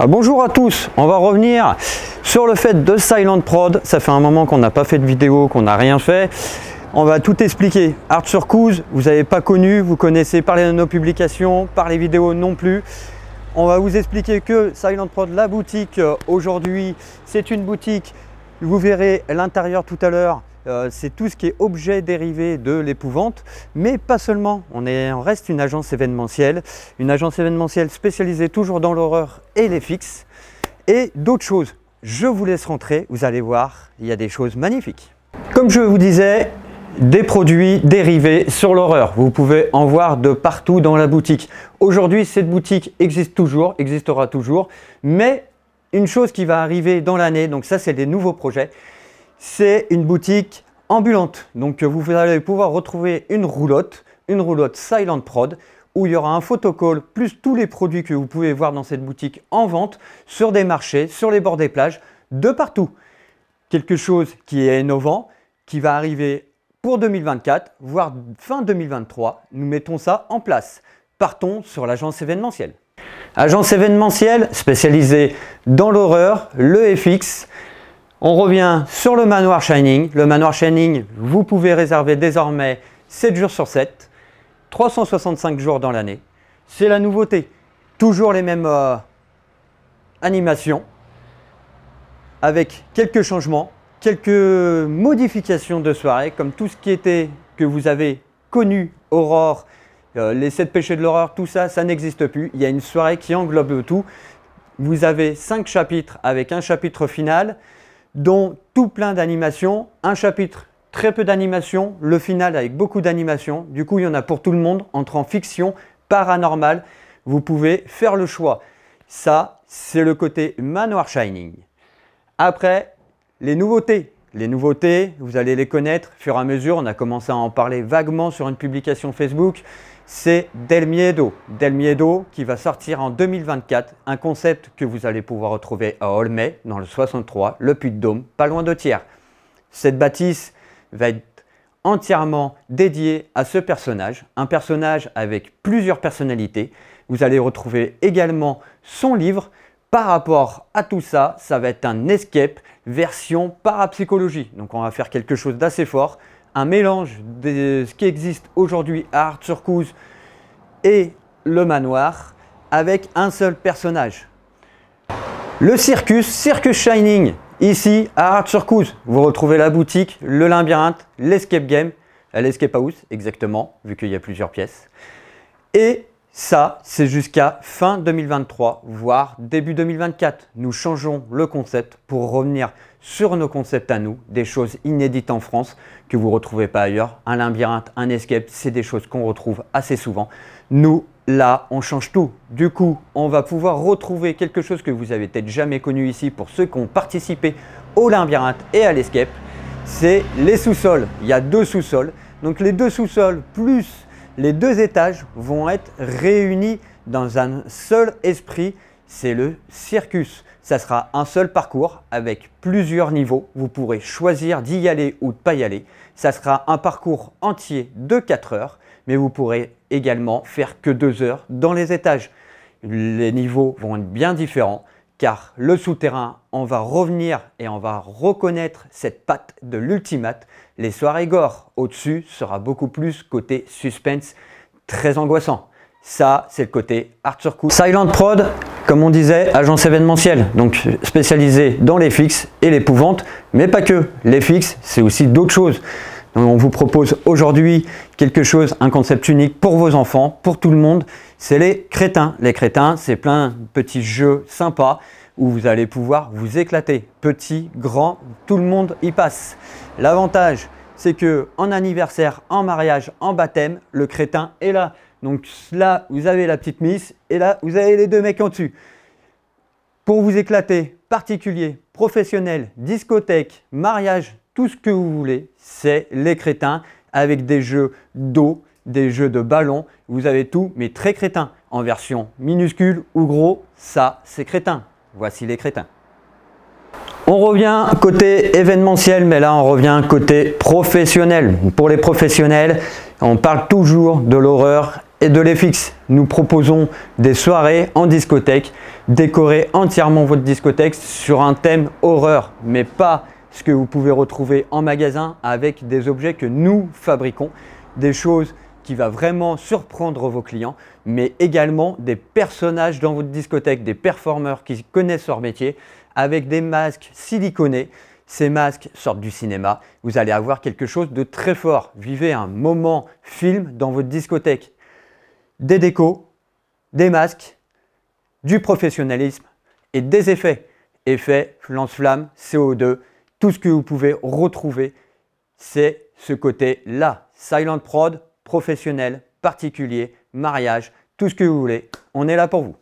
Bonjour à tous, on va revenir sur le fait de Silent Prod. Ça fait un moment qu'on n'a pas fait de vidéo, qu'on n'a rien fait. On va tout expliquer. Art Circus, vous n'avez pas connu, vous connaissez par nos publications, par les vidéos non plus. On va vous expliquer que Silent Prod, la boutique aujourd'hui, c'est une boutique, vous verrez l'intérieur tout à l'heure, c'est tout ce qui est objet dérivé de l'épouvante, mais pas seulement. On reste une agence événementielle spécialisée toujours dans l'horreur et les fixes et d'autres choses. Je vous laisse rentrer, vous allez voir, il y a des choses magnifiques. Comme je vous disais, des produits dérivés sur l'horreur. Vous pouvez en voir de partout dans la boutique. Aujourd'hui, cette boutique existe toujours, existera toujours, mais une chose qui va arriver dans l'année, donc ça c'est des nouveaux projets, c'est une boutique ambulante. Donc vous allez pouvoir retrouver une roulotte Silent Prod, où il y aura un photocall plus tous les produits que vous pouvez voir dans cette boutique en vente, sur des marchés, sur les bords des plages, de partout. Quelque chose qui est innovant, qui va arriver pour 2024, voire fin 2023, nous mettons ça en place. Partons sur l'agence événementielle. Agence événementielle spécialisée dans l'horreur, le FX. On revient sur le Manoir Shining. Le Manoir Shining, vous pouvez réserver désormais 7 jours sur 7, 365 jours dans l'année. C'est la nouveauté. Toujours les mêmes animations, avec quelques changements, quelques modifications de soirée, comme tout ce qui était que vous avez connu, Aurore, les 7 péchés de l'horreur, tout ça, ça n'existe plus. Il y a une soirée qui englobe tout. Vous avez 5 chapitres avec un chapitre final, dont tout plein d'animations, un chapitre très peu d'animations, le final avec beaucoup d'animations. Du coup, il y en a pour tout le monde, entre en fiction, paranormal. Vous pouvez faire le choix. Ça, c'est le côté Manoir Shining. Après, les nouveautés. Les nouveautés, vous allez les connaître au fur et à mesure. On a commencé à en parler vaguement sur une publication Facebook. C'est Del Miedo. Del Miedo qui va sortir en 2024. Un concept que vous allez pouvoir retrouver à Aulnay, dans le 63, le Puy-de-Dôme, pas loin de Thiers. Cette bâtisse va être entièrement dédiée à ce personnage. Un personnage avec plusieurs personnalités. Vous allez retrouver également son livre. Par rapport à tout ça, ça va être un escape version parapsychologie. Donc on va faire quelque chose d'assez fort, un mélange de ce qui existe aujourd'hui à Art Circus et le manoir avec un seul personnage. Le Circus Shining, ici à Art Circus. Vous retrouvez la boutique, le labyrinthe, l'escape game, l'escape house exactement, vu qu'il y a plusieurs pièces. Et ça, c'est jusqu'à fin 2023, voire début 2024. Nous changeons le concept pour revenir sur nos concepts à nous, des choses inédites en France que vous ne retrouvez pas ailleurs. Un labyrinthe, un escape, c'est des choses qu'on retrouve assez souvent. Nous, là, on change tout. Du coup, on va pouvoir retrouver quelque chose que vous avez peut-être jamais connu ici pour ceux qui ont participé au labyrinthe et à l'escape. C'est les sous-sols. Il y a 2 sous-sols. Donc les 2 sous-sols plus les 2 étages vont être réunis dans un seul esprit, c'est le circus. Ça sera un seul parcours avec plusieurs niveaux. Vous pourrez choisir d'y aller ou de ne pas y aller. Ça sera un parcours entier de 4 heures, mais vous pourrez également faire que 2 heures dans les étages. Les niveaux vont être bien différents car le souterrain, on va revenir et on va reconnaître cette patte de l'ultimate. Les soirées gore au-dessus sera beaucoup plus côté suspense, très angoissant. Ça, c'est le côté Art Circus. Silent Prod, comme on disait, agence événementielle, donc spécialisée dans les fixes et l'épouvante, mais pas que. Les fixes, c'est aussi d'autres choses. Donc, on vous propose aujourd'hui quelque chose, un concept unique pour vos enfants, pour tout le monde. C'est les crétins. Les crétins, c'est plein de petits jeux sympas où vous allez pouvoir vous éclater. Petit, grand, tout le monde y passe. L'avantage, c'est que en anniversaire, en mariage, en baptême, le crétin est là. Donc là, vous avez la petite miss et là, vous avez les 2 mecs en dessus. Pour vous éclater, particulier, professionnel, discothèque, mariage, tout ce que vous voulez, c'est les crétins avec des jeux d'eau, des jeux de ballon. Vous avez tout, mais très crétin. En version minuscule ou gros, ça, c'est crétin. Voici les crétins. On revient côté événementiel, mais là on revient côté professionnel. Pour les professionnels, on parle toujours de l'horreur et de l'FX. Nous proposons des soirées en discothèque, décorer entièrement votre discothèque sur un thème horreur, mais pas ce que vous pouvez retrouver en magasin, avec des objets que nous fabriquons, des choses qui va vraiment surprendre vos clients, mais également des personnages dans votre discothèque, des performeurs qui connaissent leur métier, avec des masques siliconés. Ces masques sortent du cinéma. Vous allez avoir quelque chose de très fort. Vivez un moment film dans votre discothèque. Des décos, des masques, du professionnalisme et des effets. Effets, lance-flamme, CO2, tout ce que vous pouvez retrouver, c'est ce côté-là. Silent Prod, professionnel, particulier, mariage, tout ce que vous voulez. On est là pour vous.